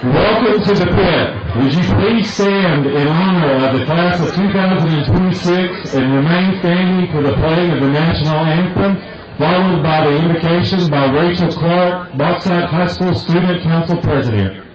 Welcome to the pit. Would you please stand in honor of the class of 2026 and remain standing for the playing of the national anthem, followed by the invocation by Rachel Clark, Bauxite High School Student Council President.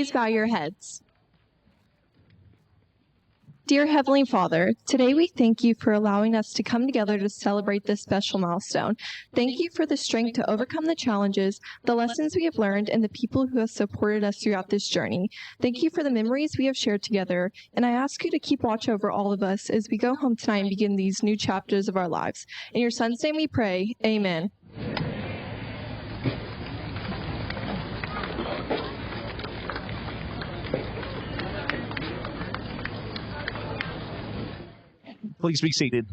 Please bow your heads. Dear Heavenly Father, today we thank you for allowing us to come together to celebrate this special milestone. Thank you for the strength to overcome the challenges, the lessons we have learned, and the people who have supported us throughout this journey. Thank you for the memories we have shared together, and I ask you to keep watch over all of us as we go home tonight and begin these new chapters of our lives. In your Son's name we pray, amen. Please be seated.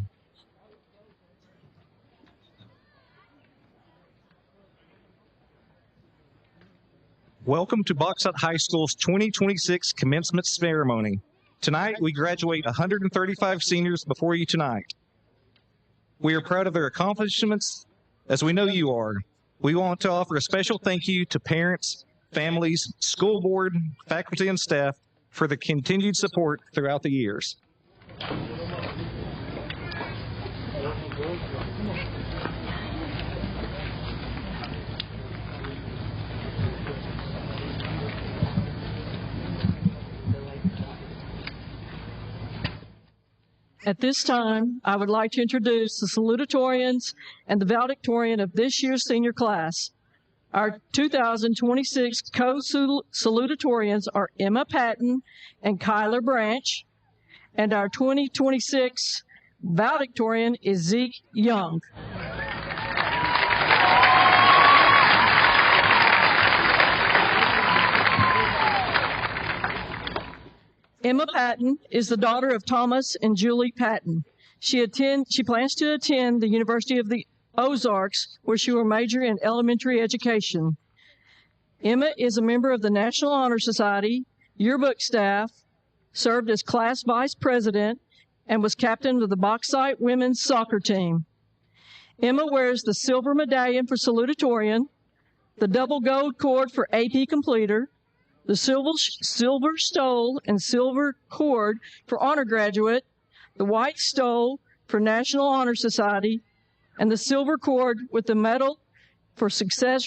Welcome to Bauxite High School's 2026 commencement ceremony. Tonight, we graduate 135 seniors before you tonight. We are proud of their accomplishments, as we know you are. We want to offer a special thank you to parents, families, school board, faculty, and staff for the continued support throughout the years. At this time, I would like to introduce the salutatorians and the valedictorian of this year's senior class. Our 2026 co-salutatorians are Emma Patton and Kyler Branch, and our 2026 valedictorian is Zeke Young. Emma Patton is the daughter of Thomas and Julie Patton. She plans to attend the University of the Ozarks, where she will major in elementary education. Emma is a member of the National Honor Society, yearbook staff, served as class vice president, and was captain of the Bauxite women's soccer team. Emma wears the silver medallion for salutatorian, the double gold cord for AP completer, the silver stole and silver cord for honor graduate, the white stole for National Honor Society, and the silver cord with the medal for Success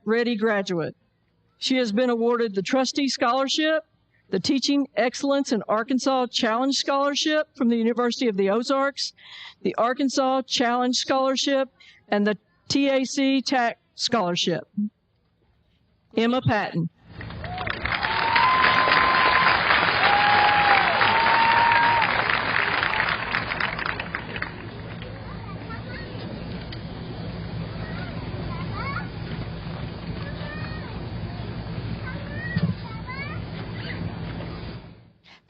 Ready Graduate. She has been awarded the Trustee Scholarship, the Teaching Excellence in Arkansas Challenge Scholarship from the University of the Ozarks, the Arkansas Challenge Scholarship, and the TAC TAC Scholarship. Emma Patton.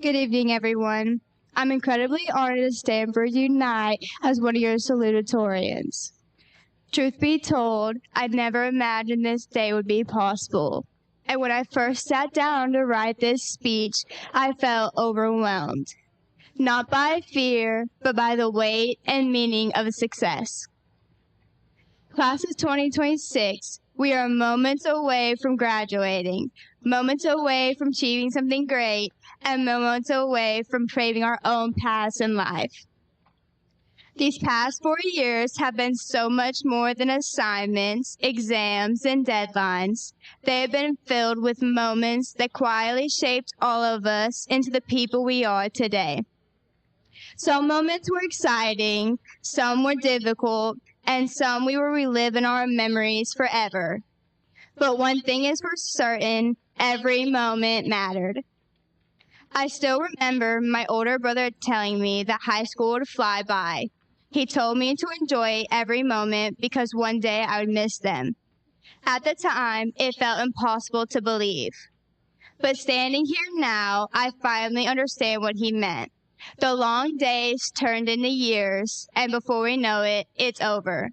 Good evening, everyone. I'm incredibly honored to stand for you tonight as one of your salutatorians. Truth be told, I'd never imagined this day would be possible. And when I first sat down to write this speech, I felt overwhelmed. Not by fear, but by the weight and meaning of success. Class of 2026, we are moments away from graduating, moments away from achieving something great, and moments away from paving our own paths in life. These past 4 years have been so much more than assignments, exams, and deadlines. They have been filled with moments that quietly shaped all of us into the people we are today. Some moments were exciting, some were difficult, and some we will relive in our memories forever. But one thing is for certain, every moment mattered. I still remember my older brother telling me that high school would fly by. He told me to enjoy every moment because one day I would miss them. At the time, it felt impossible to believe. But standing here now, I finally understand what he meant. The long days turned into years, and before we know it, it's over.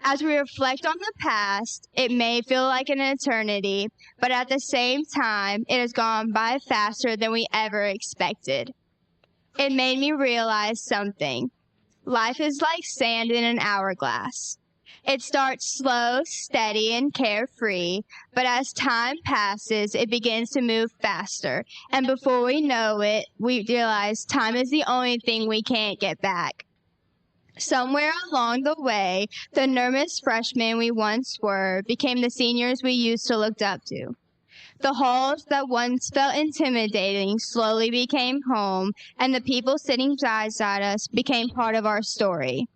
As we reflect on the past, it may feel like an eternity, but at the same time, it has gone by faster than we ever expected. It made me realize something. Life is like sand in an hourglass. It starts slow, steady, and carefree, but as time passes, it begins to move faster. And before we know it, we realize time is the only thing we can't get back. Somewhere along the way, the nervous freshmen we once were became the seniors we used to look up to. The halls that once felt intimidating slowly became home, and the people sitting beside us became part of our story.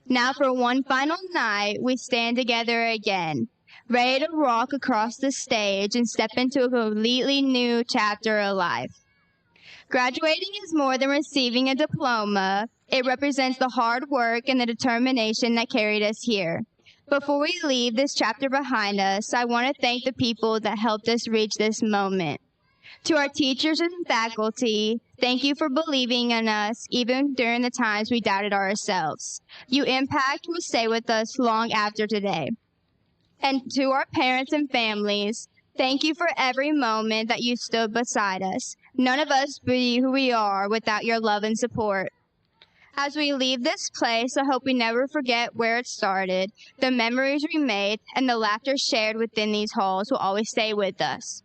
Now for one final night, we stand together again, ready to rock across the stage and step into a completely new chapter of life. Graduating is more than receiving a diploma. It represents the hard work and the determination that carried us here. Before we leave this chapter behind us, I want to thank the people that helped us reach this moment. To our teachers and faculty, thank you for believing in us even during the times we doubted ourselves. Your impact will stay with us long after today. And to our parents and families, thank you for every moment that you stood beside us. None of us would be who we are without your love and support. As we leave this place, I hope we never forget where it started. The memories we made and the laughter shared within these halls will always stay with us.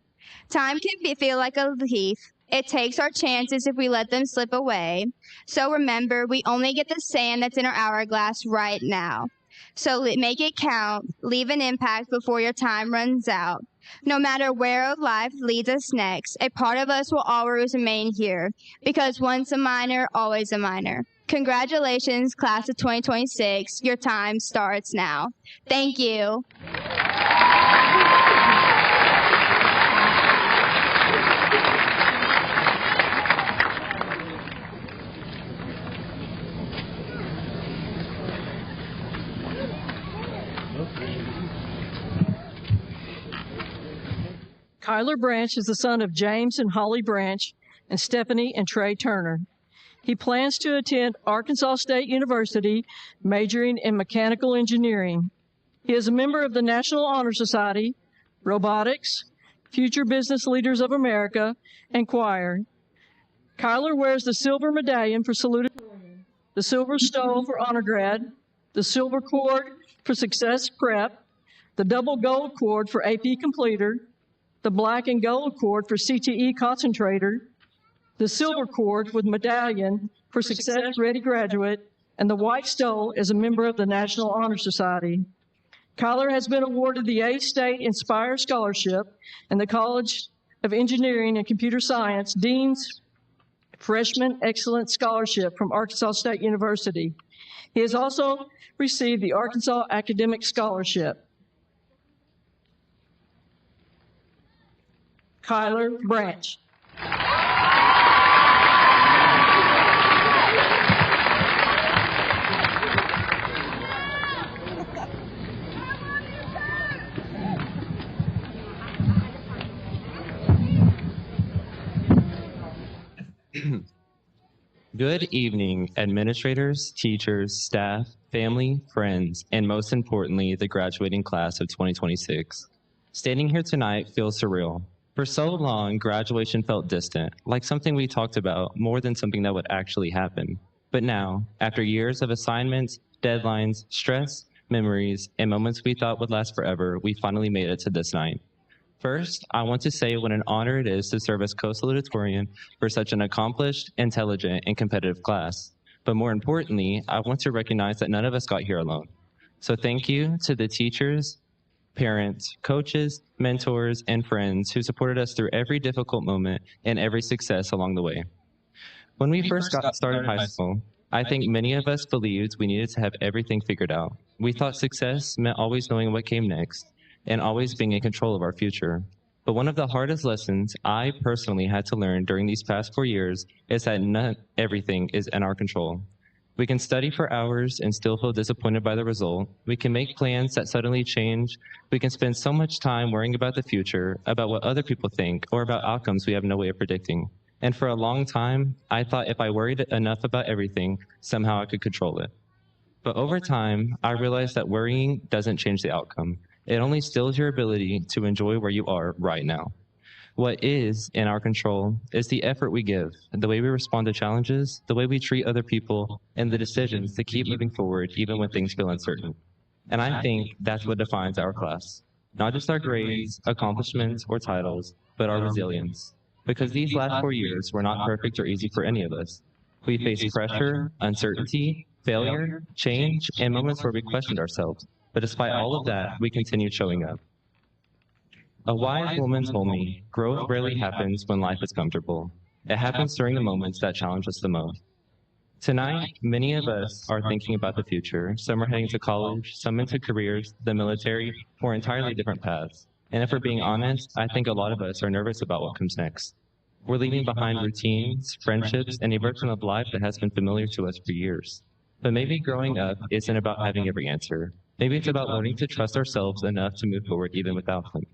Time can feel like a thief. It takes our chances if we let them slip away. So remember, we only get the sand that's in our hourglass right now. So make it count. Leave an impact before your time runs out. No matter where life leads us next, a part of us will always remain here, because once a minor, always a minor. Congratulations, class of 2026. Your time starts now. Thank you. Kyler Branch is the son of James and Holly Branch and Stephanie and Trey Turner. He plans to attend Arkansas State University, majoring in mechanical engineering. He is a member of the National Honor Society, robotics, Future Business Leaders of America, and choir. Kyler wears the silver medallion for salutatorian, the silver stole for honor grad, the silver cord for success prep, the double gold cord for AP completer, the black and gold cord for CTE concentrator, the silver cord with medallion for Success Ready Graduate, and the white stole as a member of the National Honor Society. Kyler has been awarded the A-State Inspire Scholarship and the College of Engineering and Computer Science Dean's Freshman Excellence Scholarship from Arkansas State University. He has also received the Arkansas Academic Scholarship. Kyler Branch. Good evening, administrators, teachers, staff, family, friends, and most importantly, the graduating class of 2026. Standing here tonight feels surreal. For so long, graduation felt distant, like something we talked about more than something that would actually happen. But now, after years of assignments, deadlines, stress, memories, and moments we thought would last forever, we finally made it to this night. First, I want to say what an honor it is to serve as co-salutatorian for such an accomplished, intelligent, and competitive class. But more importantly, I want to recognize that none of us got here alone. So thank you to the teachers, parents, coaches, mentors, and friends who supported us through every difficult moment and every success along the way. When we first got started in high school, I think many of us believed we needed to have everything figured out. We thought success meant always knowing what came next and always being in control of our future. But one of the hardest lessons I personally had to learn during these past 4 years is that not everything is in our control. We can study for hours and still feel disappointed by the result. We can make plans that suddenly change. We can spend so much time worrying about the future, about what other people think, or about outcomes we have no way of predicting. And for a long time, I thought if I worried enough about everything, somehow I could control it. But over time, I realized that worrying doesn't change the outcome. It only stills your ability to enjoy where you are right now. What is in our control is the effort we give, the way we respond to challenges, the way we treat other people, and the decisions to keep moving forward even when things feel uncertain. And I think that's what defines our class. Not just our grades, accomplishments, or titles, but our resilience. Because these last 4 years were not perfect or easy for any of us. We faced pressure, uncertainty, failure, change, and moments where we questioned ourselves. But despite all of that, we continued showing up. A wise woman told me, growth rarely happens when life is comfortable. It happens during the moments that challenge us the most. Tonight, many of us are thinking about the future. Some are heading to college, some into careers, the military, or entirely different paths. And if we're being honest, I think a lot of us are nervous about what comes next. We're leaving behind routines, friendships, and a version of life that has been familiar to us for years. But maybe growing up isn't about having every answer. Maybe it's about learning to trust ourselves enough to move forward even without them.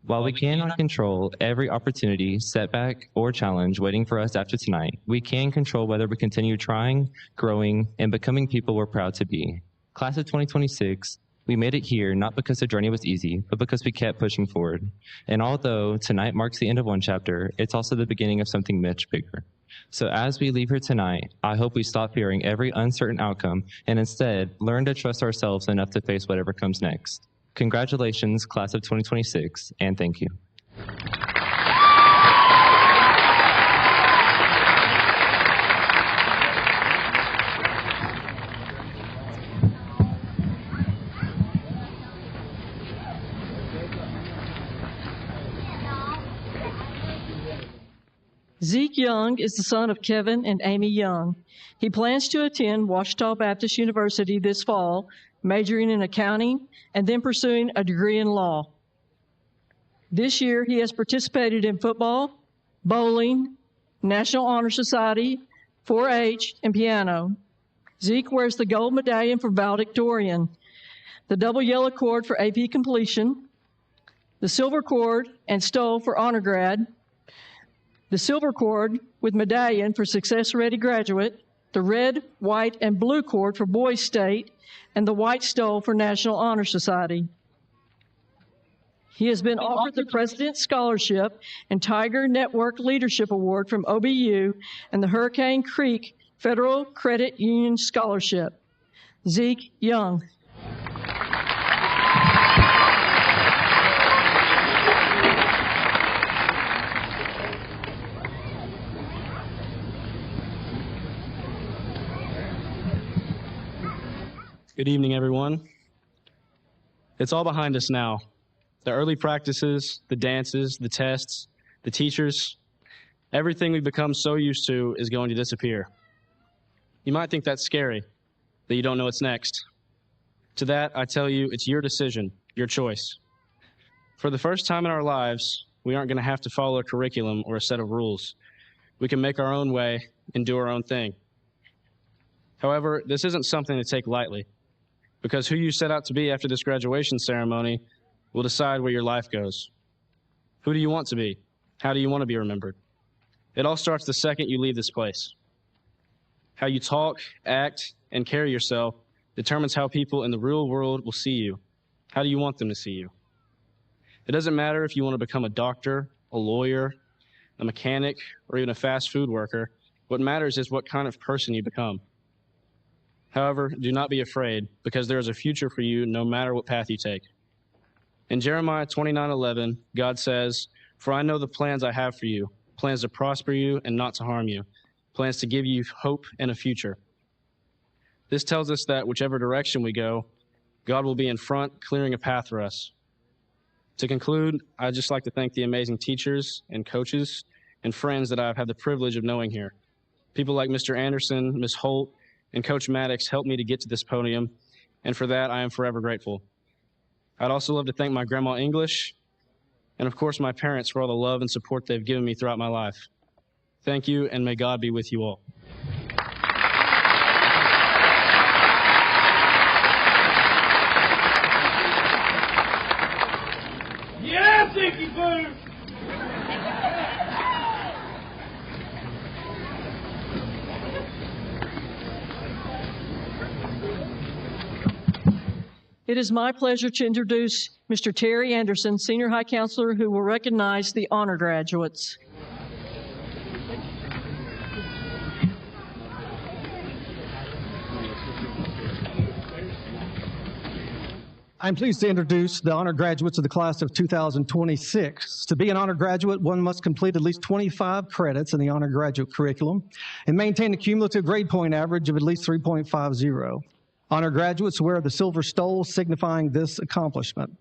While we cannot control every opportunity, setback, or challenge waiting for us after tonight, we can control whether we continue trying, growing, and becoming people we're proud to be. Class of 2026, we made it here not because the journey was easy, but because we kept pushing forward. And although tonight marks the end of one chapter, it's also the beginning of something much bigger. So as we leave here tonight, I hope we stop fearing every uncertain outcome and instead learn to trust ourselves enough to face whatever comes next. Congratulations, class of 2026, and thank you. Zeke Young is the son of Kevin and Amy Young. He plans to attend Ouachita Baptist University this fall, majoring in accounting and then pursuing a degree in law. This year, he has participated in football, bowling, National Honor Society, 4-H, and piano. Zeke wears the gold medallion for valedictorian, the double yellow cord for AP completion, the silver cord and stole for honor grad, the silver cord with medallion for Success Ready graduate, the red, white, and blue cord for Boys State, and the white stole for National Honor Society. He has been offered the President's Scholarship and Tiger Network Leadership Award from OBU and the Hurricane Creek Federal Credit Union Scholarship. Zeke Young. Good evening, everyone. It's all behind us now. The early practices, the dances, the tests, the teachers, everything we've become so used to is going to disappear. You might think that's scary, that you don't know what's next. To that, I tell you, it's your decision, your choice. For the first time in our lives, we aren't going to have to follow a curriculum or a set of rules. We can make our own way and do our own thing. However, this isn't something to take lightly, because who you set out to be after this graduation ceremony will decide where your life goes. Who do you want to be? How do you want to be remembered? It all starts the second you leave this place. How you talk, act, and carry yourself determines how people in the real world will see you. How do you want them to see you? It doesn't matter if you want to become a doctor, a lawyer, a mechanic, or even a fast food worker. What matters is what kind of person you become. However, do not be afraid, because there is a future for you no matter what path you take. In Jeremiah 29:11, God says, "For I know the plans I have for you, plans to prosper you and not to harm you, plans to give you hope and a future." This tells us that whichever direction we go, God will be in front, clearing a path for us. To conclude, I'd just like to thank the amazing teachers and coaches and friends that I've had the privilege of knowing here. People like Mr. Anderson, Ms. Holt, and Coach Maddox helped me to get to this podium, and for that, I am forever grateful. I'd also love to thank my Grandma English, and of course my parents for all the love and support they've given me throughout my life. Thank you, and may God be with you all. Yeah, Tinky Boo! It is my pleasure to introduce Mr. Terry Anderson, Senior High Counselor, who will recognize the honor graduates. I'm pleased to introduce the honor graduates of the class of 2026. To be an honor graduate, one must complete at least 25 credits in the honor graduate curriculum and maintain a cumulative grade point average of at least 3.50. Honor graduates wear the silver stole, signifying this accomplishment.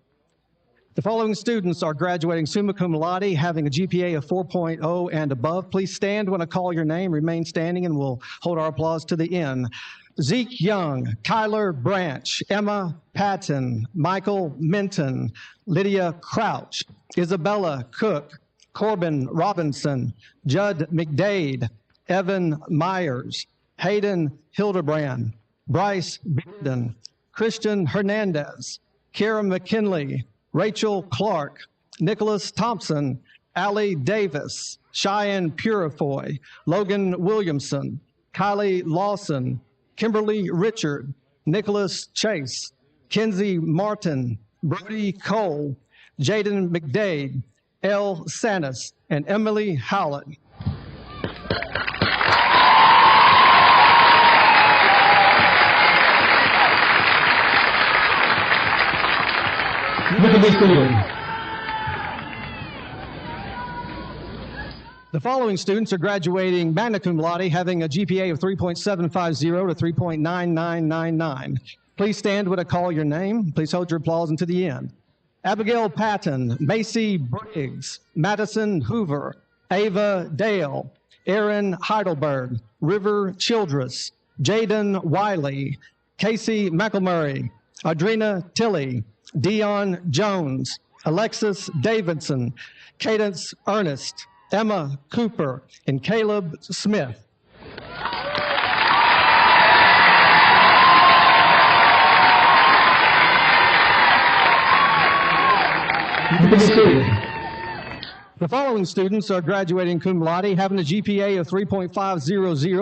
The following students are graduating summa cum laude, having a GPA of 4.0 and above. Please stand when I call your name. Remain standing, and we'll hold our applause to the end. Zeke Young, Kyler Branch, Emma Patton, Michael Minton, Lydia Crouch, Isabella Cook, Corbin Robinson, Judd McDade, Evan Myers, Hayden Hildebrand, Bryce Bearden, Christian Hernandez, Kara McKinley, Rachel Clark, Nicholas Thompson, Allie Davis, Cheyenne Purifoy, Logan Williamson, Kylie Lawson, Kimberly Richard, Nicholas Chase, Kenzie Martin, Brody Cole, Jaden McDade, Elle Sanis, and Emily Howlett. The following students are graduating magna cum laude, having a GPA of 3.750 to 3.9999. Please stand when I call your name. Please hold your applause until the end. Abigail Patton, Macy Briggs, Madison Hoover, Ava Dale, Aaron Heidelberg, River Childress, Jaden Wiley, Casey McElmurray, Audrina Tilley, Dion Jones, Alexis Davidson, Cadence Ernest, Emma Cooper, and Caleb Smith. The following students are graduating cum laude, having a GPA of 3.500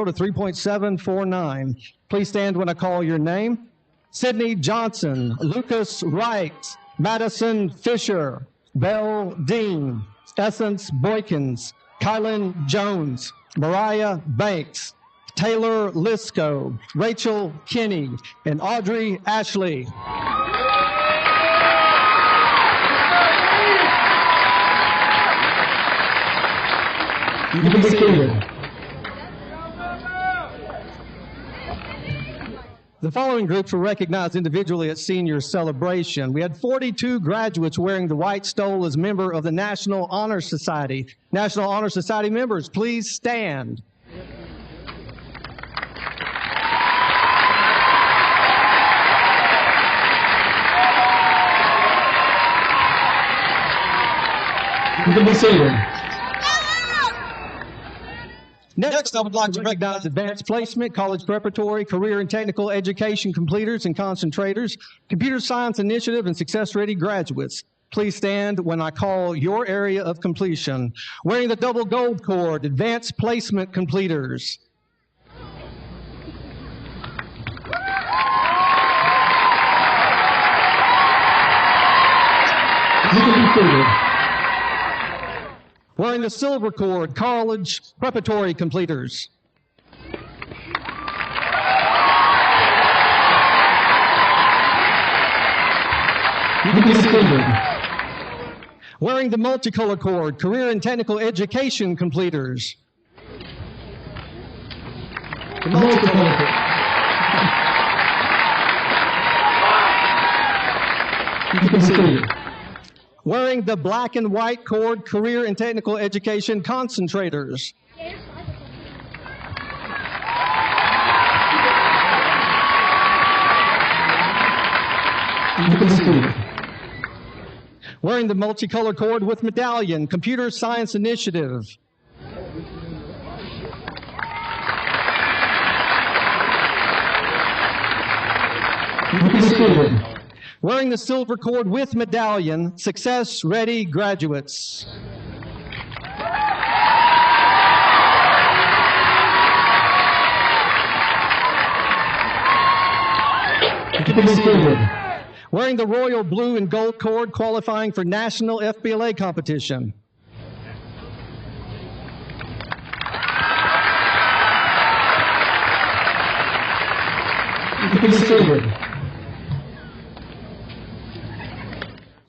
to 3.749. Please stand when I call your name. Sydney Johnson, Lucas Wright, Madison Fisher, Belle Dean, Essence Boykins, Kylan Jones, Mariah Banks, Taylor Lisco, Rachel Kinney, and Audrey Ashley. You can be seated. The following groups were recognized individually at senior celebration. We had 42 graduates wearing the white stole as member of the National Honor Society. National Honor Society members, please stand. You can be seated. Next, I would like to recognize advanced placement, college preparatory, career and technical education completers and concentrators, computer science initiative, and success-ready graduates. Please stand when I call your area of completion. Wearing the double gold cord, advanced placement completers. You can be seated. Wearing the silver cord, college preparatory completers. You can be seated. Wearing the multicolor cord, career and technical education completers. The multicolor cord. You can be seated. Wearing the black and white cord, career and technical education concentrators. You can see. Wearing the multicolor cord with medallion, computer science initiative. You can see. Wearing the silver cord with medallion, success-ready graduates. You can be seated. Wearing the royal blue and gold cord, qualifying for national FBLA competition. You can be seated.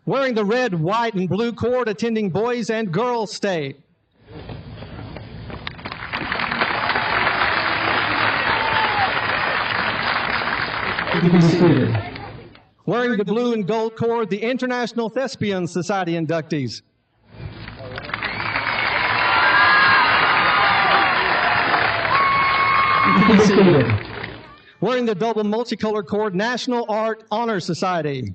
Wearing the red, white, and blue cord, attending Boys and Girls State. You can be seated. Wearing the blue and gold cord, the International Thespian Society inductees. Wearing the double multicolored cord, National Art Honor Society.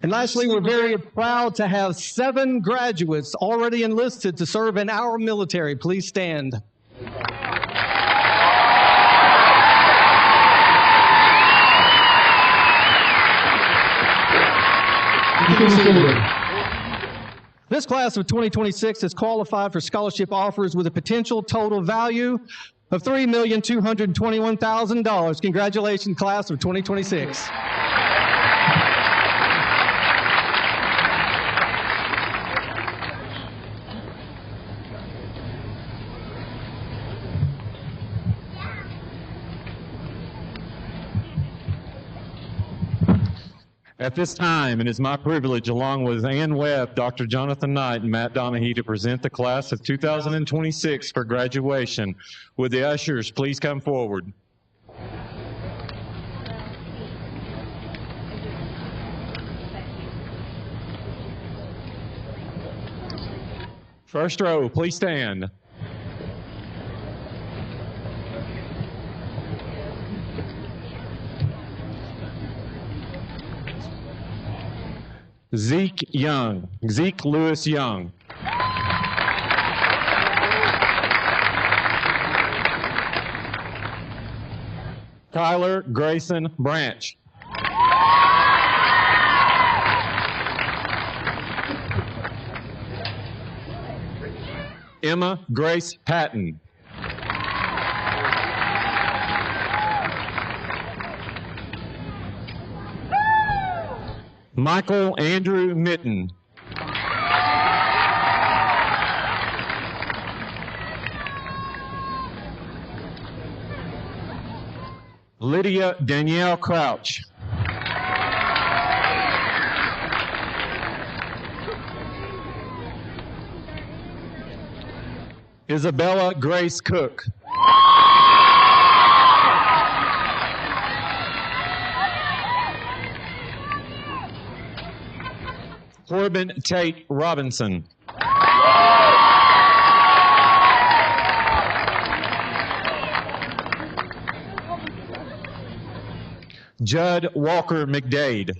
And lastly, we're very proud to have 7 graduates already enlisted to serve in our military. Please stand. This class of 2026 is qualified for scholarship offers with a potential total value of $3,221,000. Congratulations, class of 2026. At this time, it is my privilege, along with Ann Webb, Dr. Jonathan Knight, and Matt Donaghy, to present the class of 2026 for graduation. Would the ushers please come forward? First row, please stand. Zeke Lewis Young. Tyler Grayson Branch. Emma Grace Patton. Michael Andrew Mitten. Lydia Danielle Crouch. Isabella Grace Cook. Corbin Tate Robinson. Judd Walker McDade.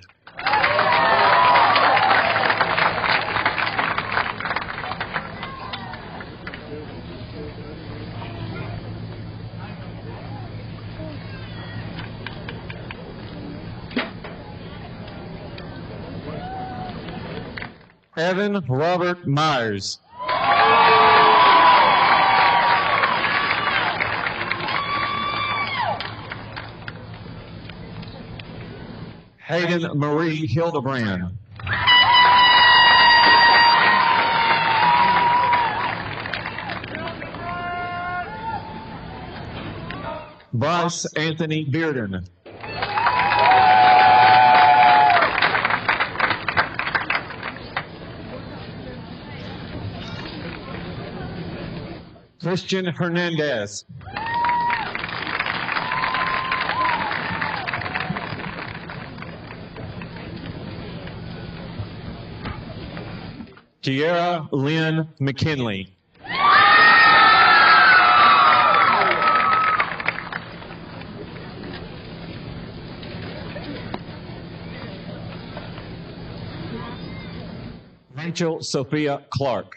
Evan Robert Myers. Hayden Marie Hildebrand. Bryce Anthony Bearden. Christian Hernandez. Tiara Lynn McKinley. Rachel Sophia Clark.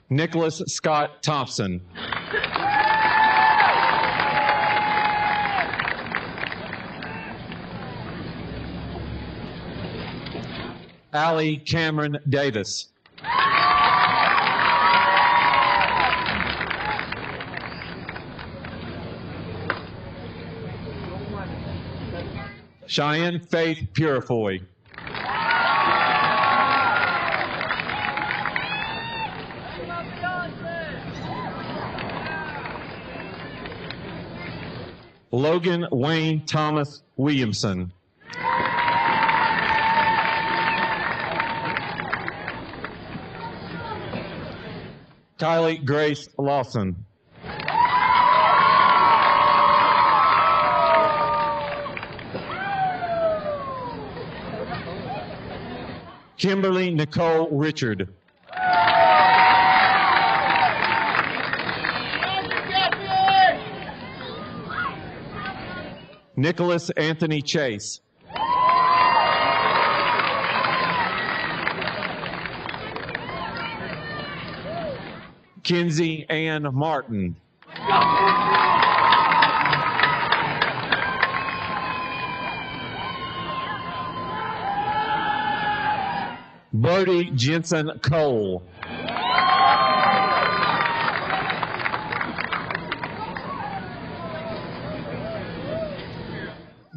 Nicholas Scott Thompson. Allie Cameron Davis. Cheyenne Faith Purifoy. Logan Wayne Thomas Williamson. Kylie Grace Lawson. Kimberly Nicole Richard. Nicholas Anthony Chase. Kenzie Ann Martin. Brody Jensen Cole.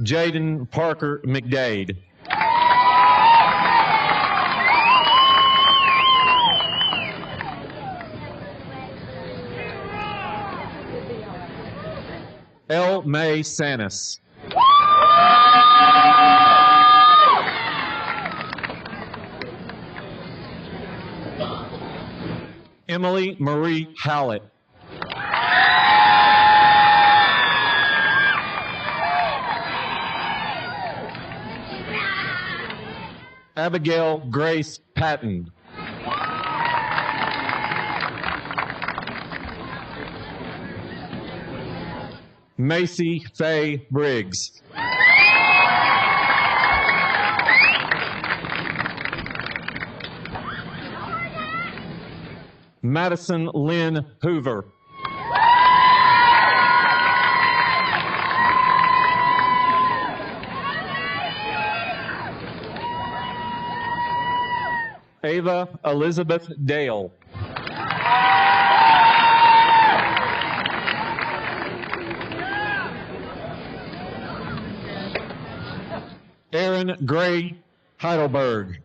Jaden Parker McDade. L. May Sanis. Emily Marie Hallett. Abigail Grace Patton. Macy Faye Briggs. Madison Lynn Hoover. Ava Elizabeth Dale. Aaron Gray Heidelberg.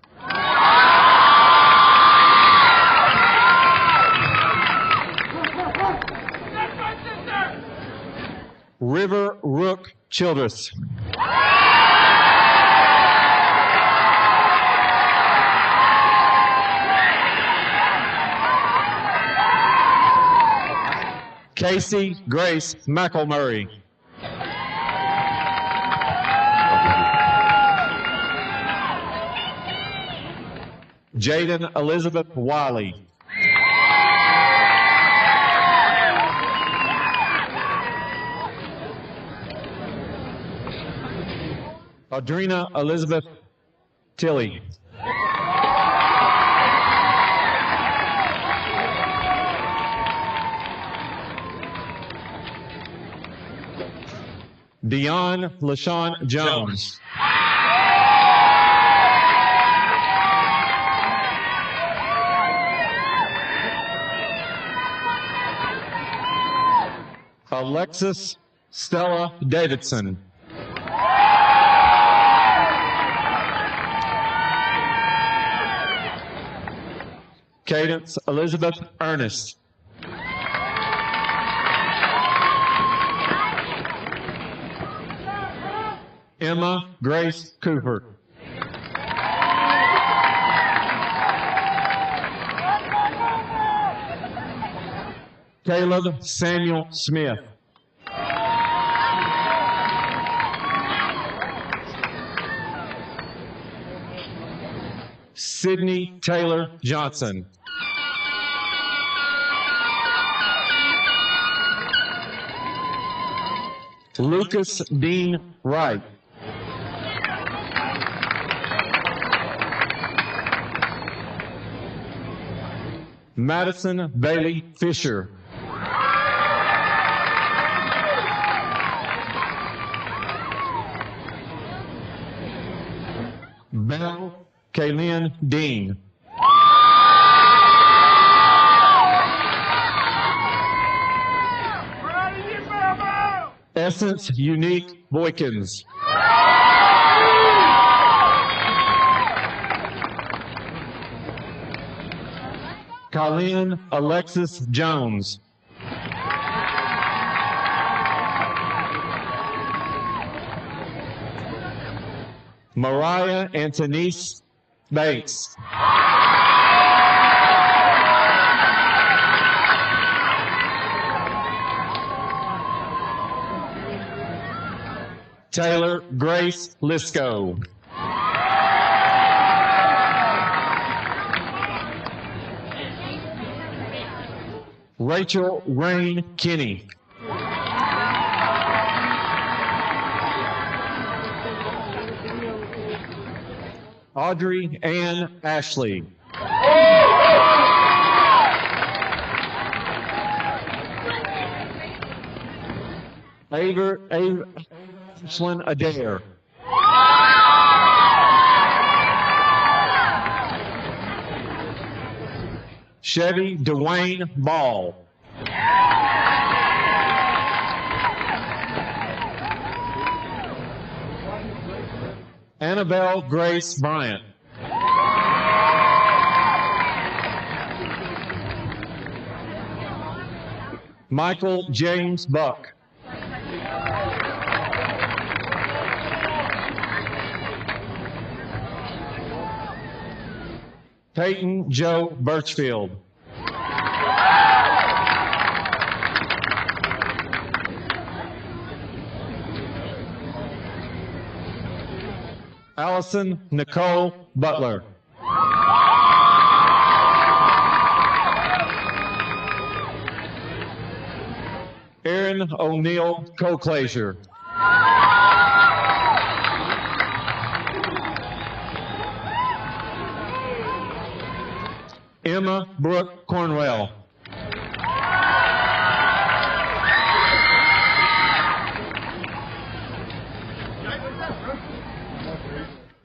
River Rook Childress. Casey Grace McElmurray. Jaden Elizabeth Wiley. Audrina Elizabeth Tilley. Dion LaShawn Jones. Alexis Stella Davidson. Cadence Elizabeth Ernest. Emma Grace Cooper. Caleb Samuel Smith. Sydney Taylor Johnson. Lucas Dean Wright. Madison Bailey Fisher. Belle Kaylin Dean. Essence Unique Boykins. Colleen Alexis Jones. Mariah Antonice Bates. Taylor Grace Lisco. Rachel Rain Kinney. Audrey Ann Ashley. Ashlyn Adair. Chevy Dwayne Ball. Annabelle Grace Bryant. Michael James Buck. Peyton Joe Birchfield. Allison Nicole Butler. Aaron O'Neill Coclaser. Emma Brooke Cornwell.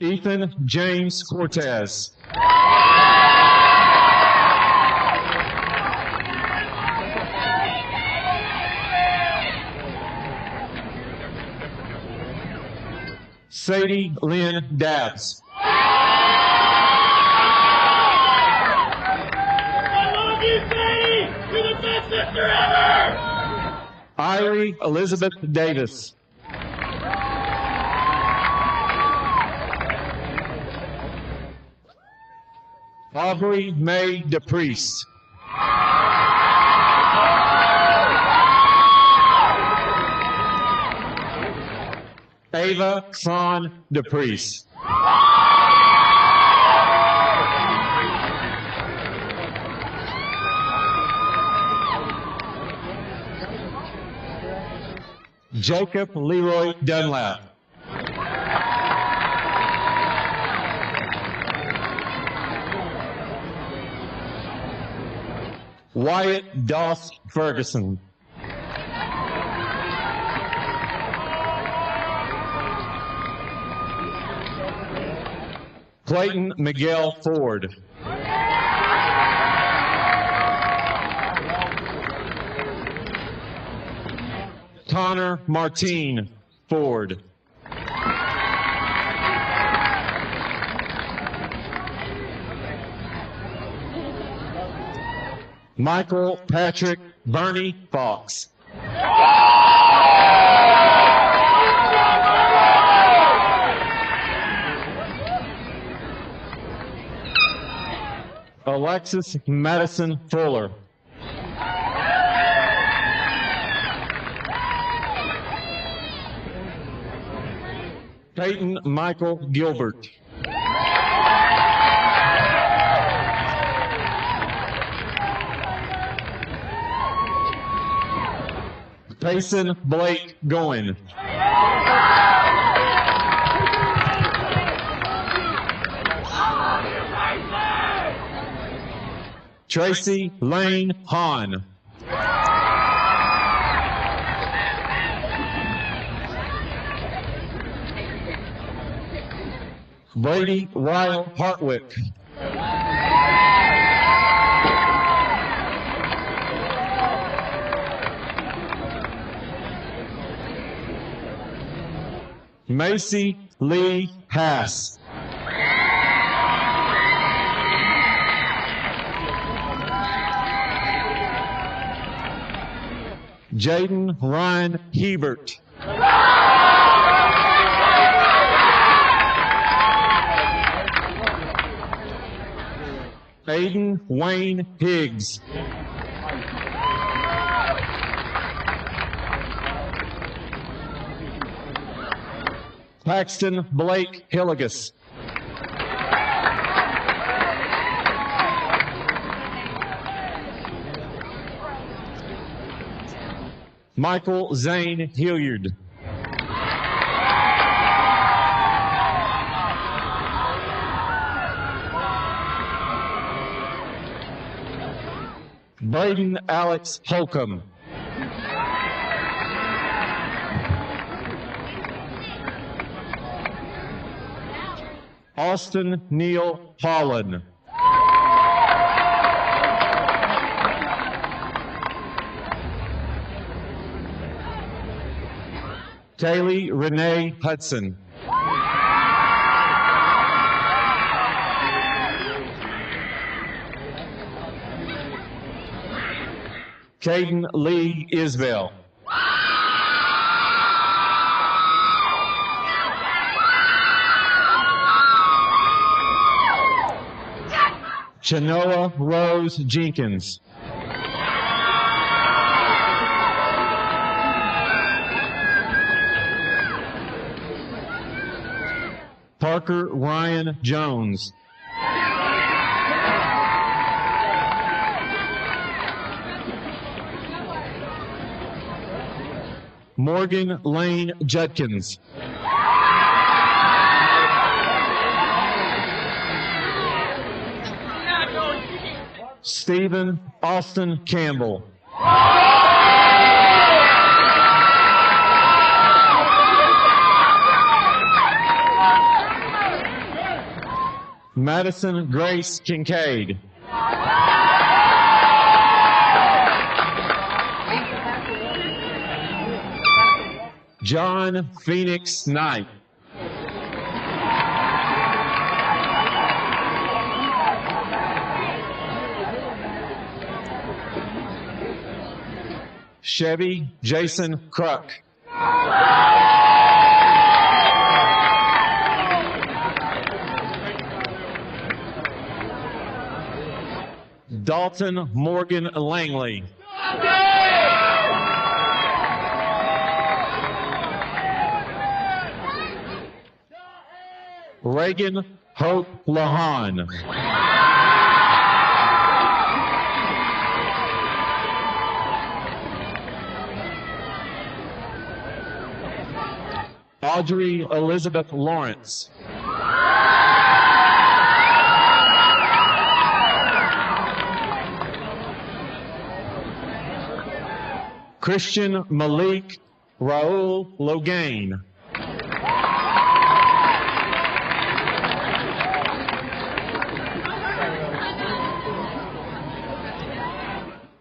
Ethan James Cortez. Sadie Lynn Dabbs. I love you, Sadie! You're the best sister ever! Irie Elizabeth Davis. Aubrey May DePriest. Ava Son DePriest. Jacob Leroy Dunlap. Wyatt Doss Ferguson. Clayton Miguel Ford. Connor Martine Ford. Michael Patrick Bernie Fox. Alexis Madison Fuller. Peyton Michael Gilbert. Payson Blake Goin. Tracy Lane Hahn. Brady Ryle Hartwick. Macy Lee Hass. Jaden Ryan Hebert. Aiden Wayne Higgs. Paxton Blake Hilligus. Michael Zane Hilliard. Braden Alex Holcomb. Austin Neal Holland. Kaylee Renee Hudson. Caden Lee Isbell. Chenoa Rose Jenkins. Parker Ryan Jones. Morgan Lane Judkins. Stephen Austin Campbell. Madison Grace Kincaid. John Phoenix Knight. Chevy Jason Kruk. Dalton Morgan Langley. Reagan Hope Lahan. Audrey Elizabeth Lawrence. Christian Malik Raul Logain.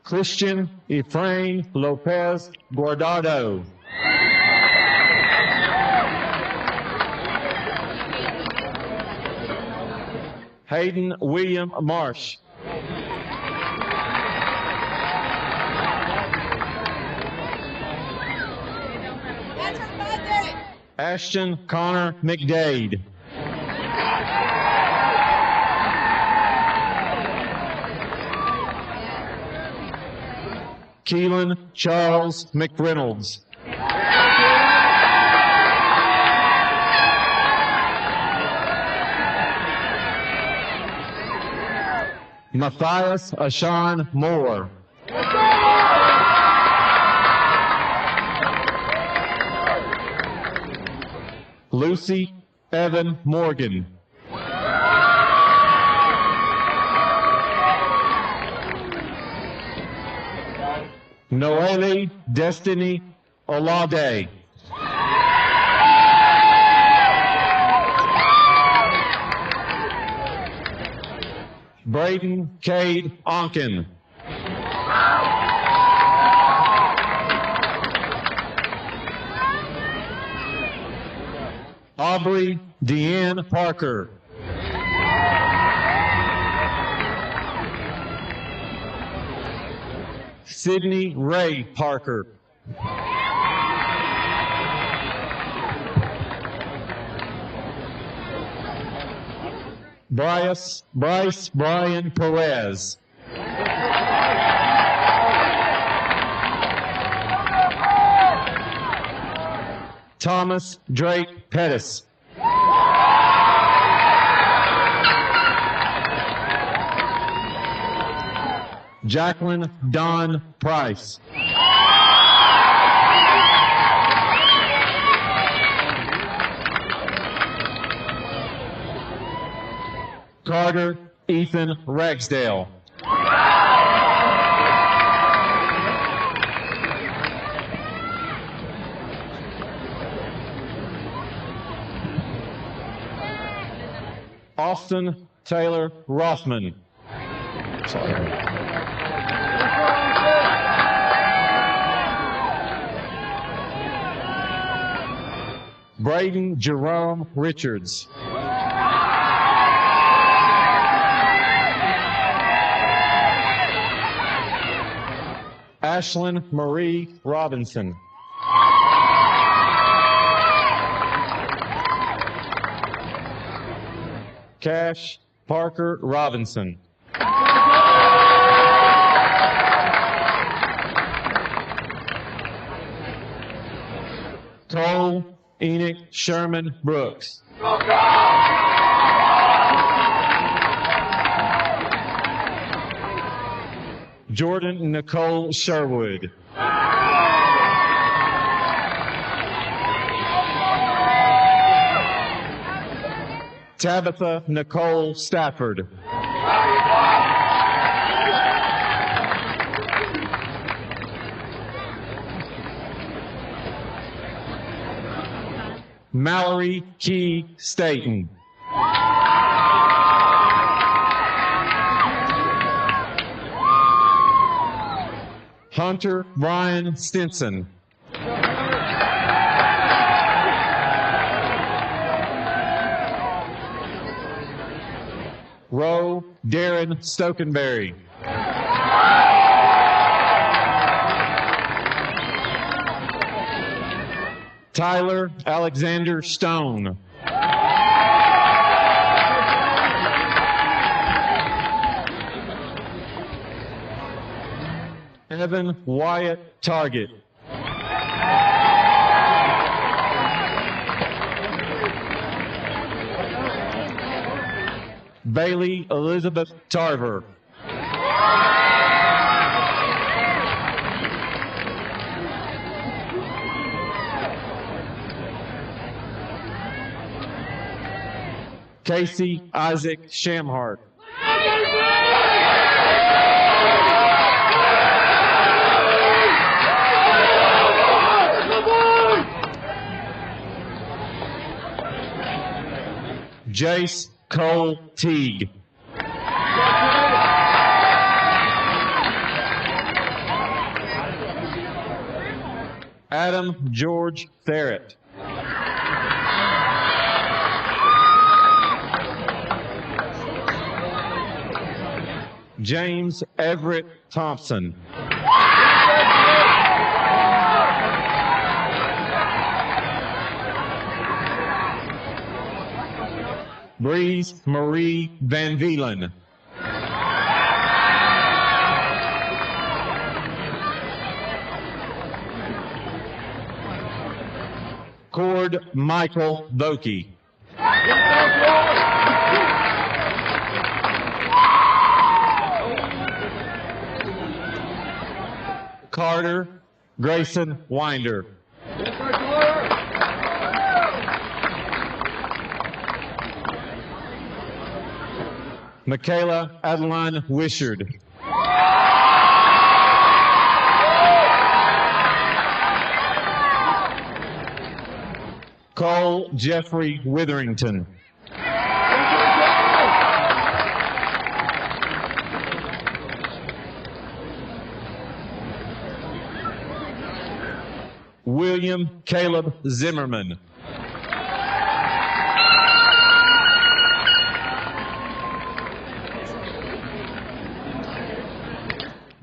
Christian Efrain Lopez Guardado. Hayden William Marsh. Ashton Connor McDade. Keelan Charles McReynolds. Matthias Ashan Moore. Lucy Evan Morgan. Noelle Destiny Olade. Braden Cade Onken. Aubrey Deanne Parker. Sydney Ray Parker. Bryce Brian Perez. Thomas Drake Pettis. Jacqueline Dawn Price. Carter Ethan Ragsdale. Austin Taylor Rothman. Braden Jerome Richards. Ashlyn Marie Robinson. Cash Parker Robinson. Cole Enoch Sherman Brooks. Jordan Nicole Sherwood. Tabitha Nicole Stafford. Mallory Key Staten. Hunter Brian Stinson. Roe Darren Stokenberry. Tyler Alexander Stone. Evan Wyatt Target. Bailey Elizabeth Tarver. Casey Isaac Shamhart. Jace Cole Teague. Adam George Therrett. James Everett Thompson. Breeze Marie Van Vielen. Cord Michael Vokey. Carter Grayson Winder. Michaela Adeline Wishard. Cole Jeffrey Witherington. William Caleb Zimmerman.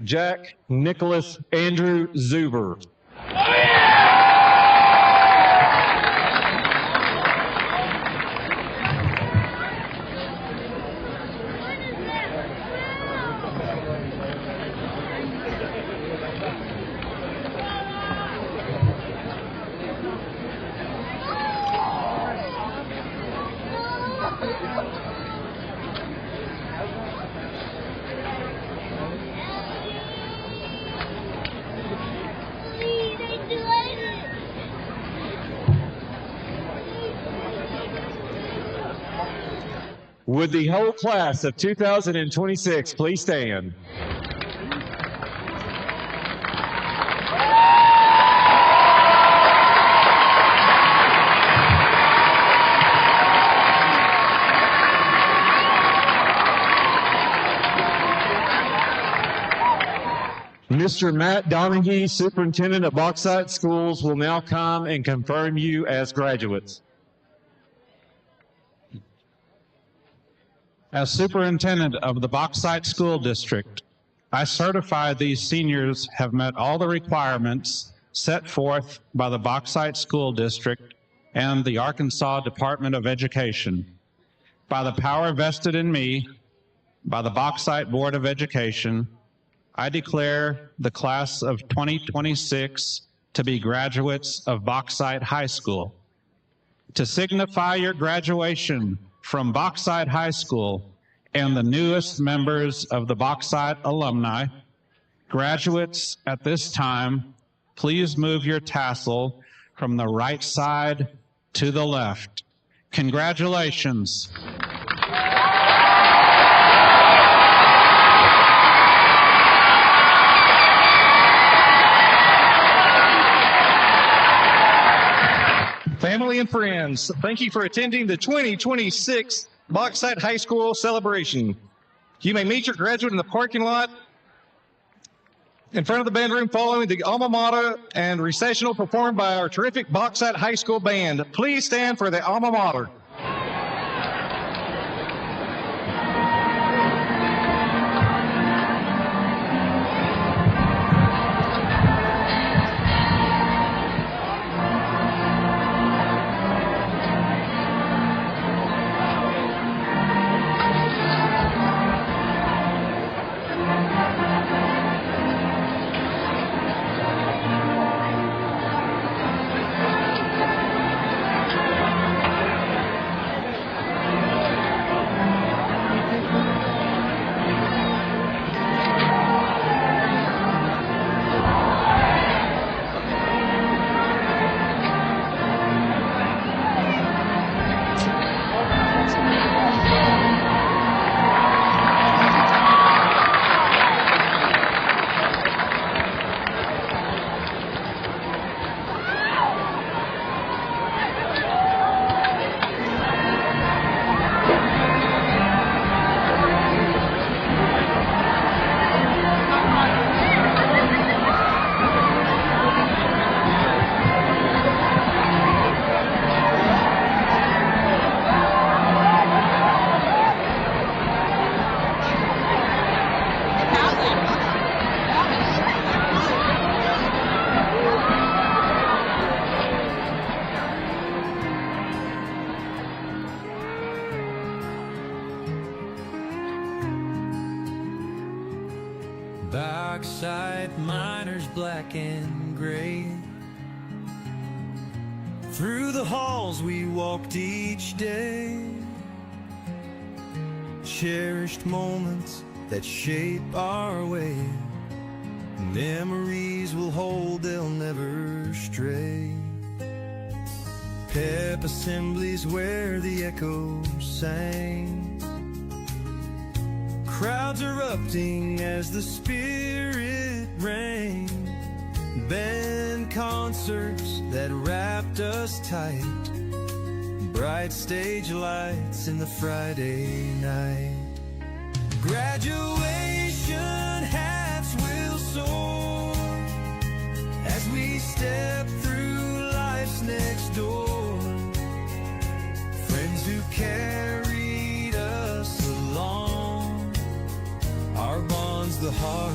Jack Nicholas Andrew Zuber. Would the whole class of 2026 please stand? Mr. Matt Donaghy, Superintendent of Bauxite Schools, will now come and confirm you as graduates. As Superintendent of the Bauxite School District, I certify these seniors have met all the requirements set forth by the Bauxite School District and the Arkansas Department of Education. By the power vested in me by the Bauxite Board of Education, I declare the class of 2026 to be graduates of Bauxite High School. To signify your graduation from Bauxite High School and the newest members of the Bauxite alumni, graduates at this time, please move your tassel from the right side to the left. Congratulations. Family and friends, thank you for attending the 2026 Bauxite High School celebration. You may meet your graduate in the parking lot in front of the band room following the alma mater and recessional performed by our terrific Bauxite High School band. Please stand for the alma mater. Bauxite miners black and gray, through the halls we walked each day, cherished moments that shape our way, memories we'll hold, they'll never stray. Pep assemblies where the echoes sang, crowds erupting as the spirit rang, band concerts that wrapped us tight, bright stage lights in the Friday night. Graduation hats will soar as we step through life's next door, friends who carried us along, our bond's the heart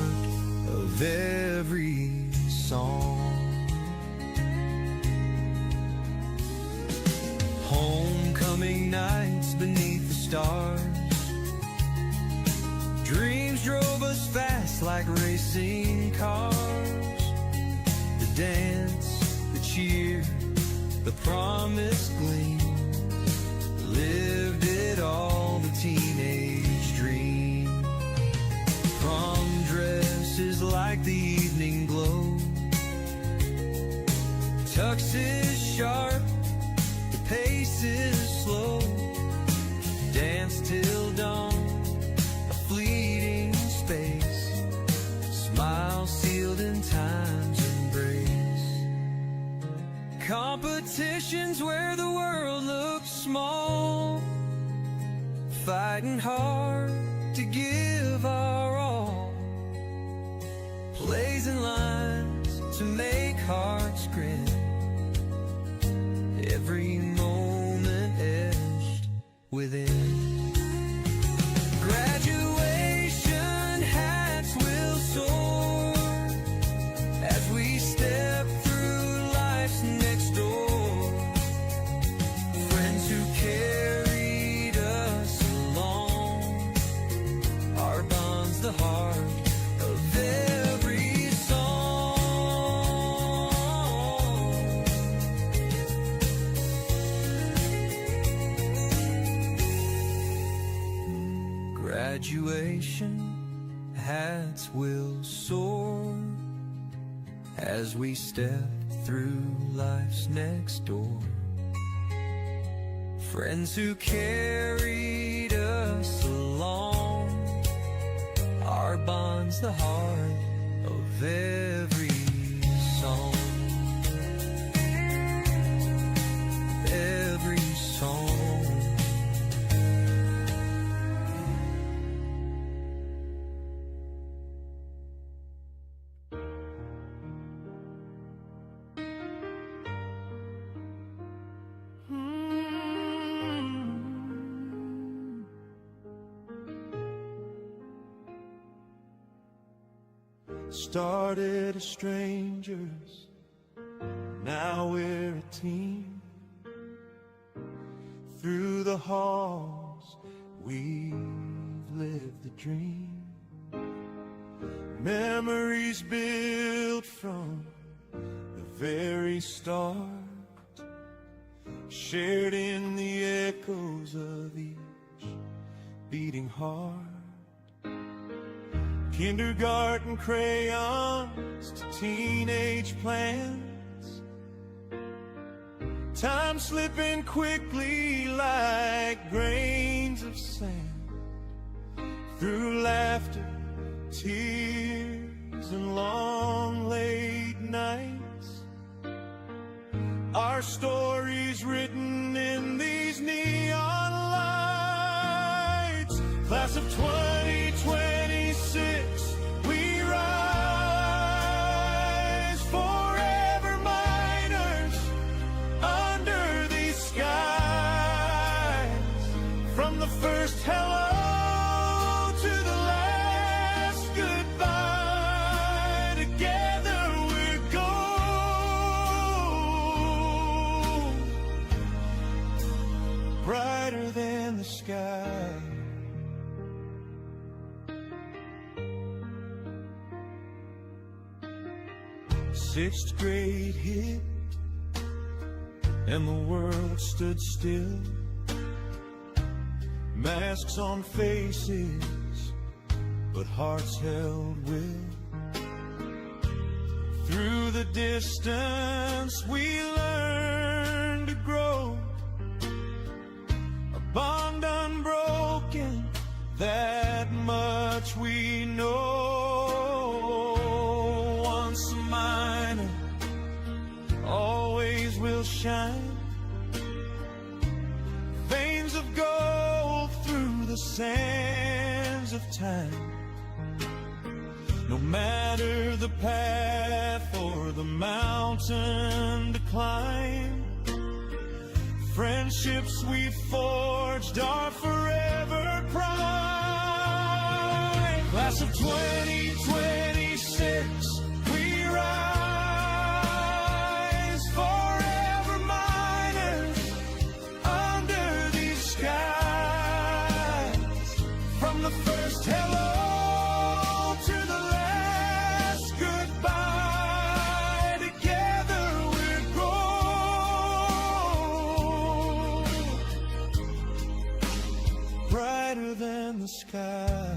of every song. Homecoming nights beneath the stars, dreams drove us fast like racing cars. The dance, the cheer, the promised gleam, lived it all. flux is sharp, the pace is slow. Dance till dawn, a fleeting space, smile sealed in time's embrace. Competitions where the world looks small, fighting hard to give our all. Plays and lines to make hearts grin, every moment etched within. Graduation hats will soar as we step through life's next door. Friends who carried us along, our bonds the heart of every song. Graduation hats will soar as we step through life's next door. Friends who carried us along, our bond's the heart of every song. Every song. Started as strangers, now we're a team. Through the halls, we've lived the dream. Memories built from the very start, shared in the echoes of each beating heart. Kindergarten crayons to teenage plans, time slipping quickly like grains of sand. Through laughter, tears, and long late nights, our stories written in these neon lights. Class of 2026, we rise, forever miners under these skies. From the first hello to the last goodbye, together we're gold, brighter than the sky. Sixth grade hit, and the world stood still. Masks on faces, but hearts held will. Through the distance, we learned to grow, a bond unbroken, that much we know. Once a miner, always will shine, veins of gold through the sands of time. No matter the path or the mountain to climb, friendships we forged are forever prime. Class of 2026, we rise, forever miners under these skies. From the first hello to the last goodbye, together we're gold, brighter than the sky.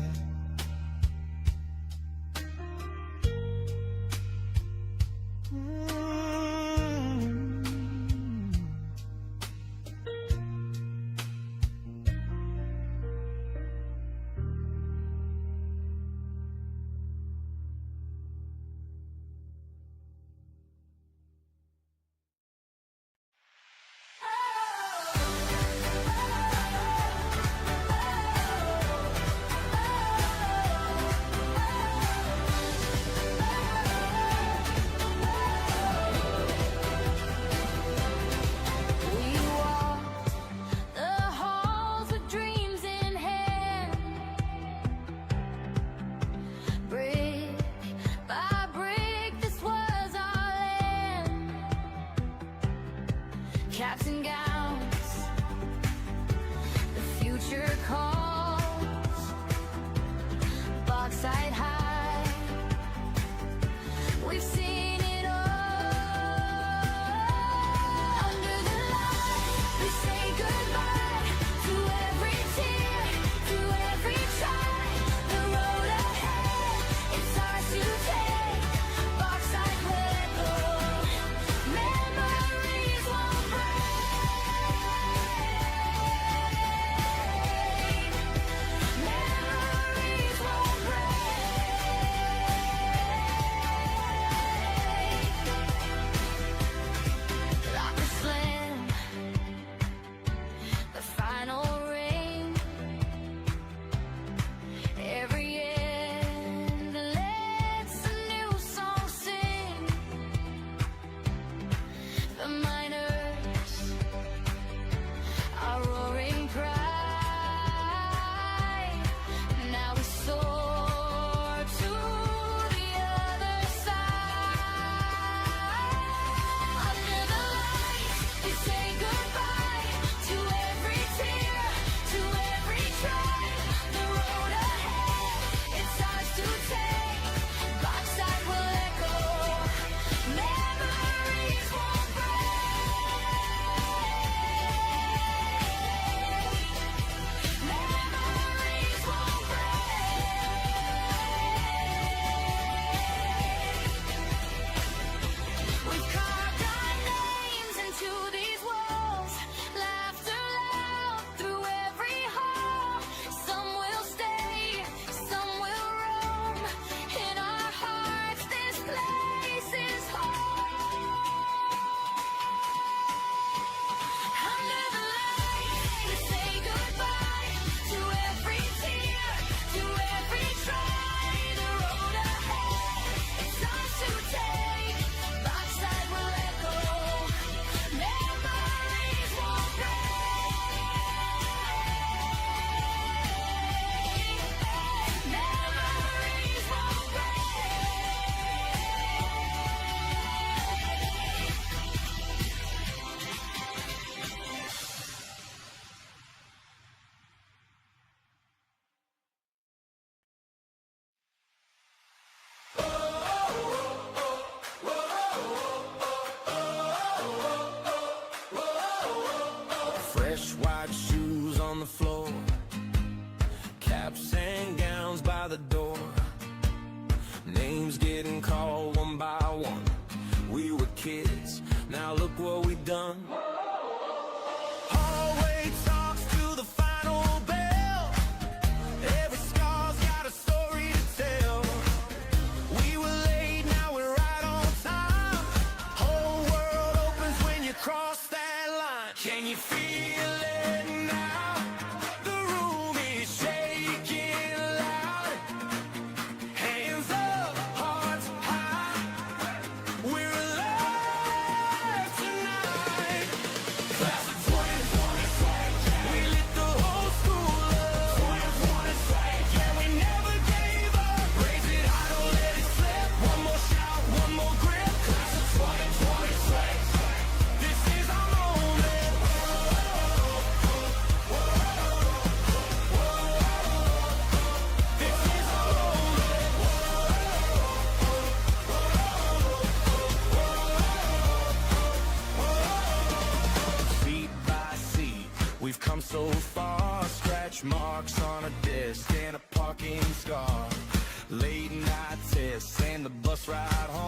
the floor, caps and gowns by the door, names getting called one by one. We were kids, now look what we done. Hallway talks to the final bell. Every scar's got a story to tell. We were late, now we're right on time. Whole world opens when you cross that line. Can you feel it now? The room is shaking loud. Hands up, hearts high. We're alive tonight. Class of 2020, we lit the whole school up. 2020, yeah, we never gave up. Raise it high, don't let it slip. One more shout, one more grip. Class of 2020, this is our moment. This is our moment. Seat by seat, we've come so far. Scratch marks on a desk and a parking scar. Late night tests and the bus ride home.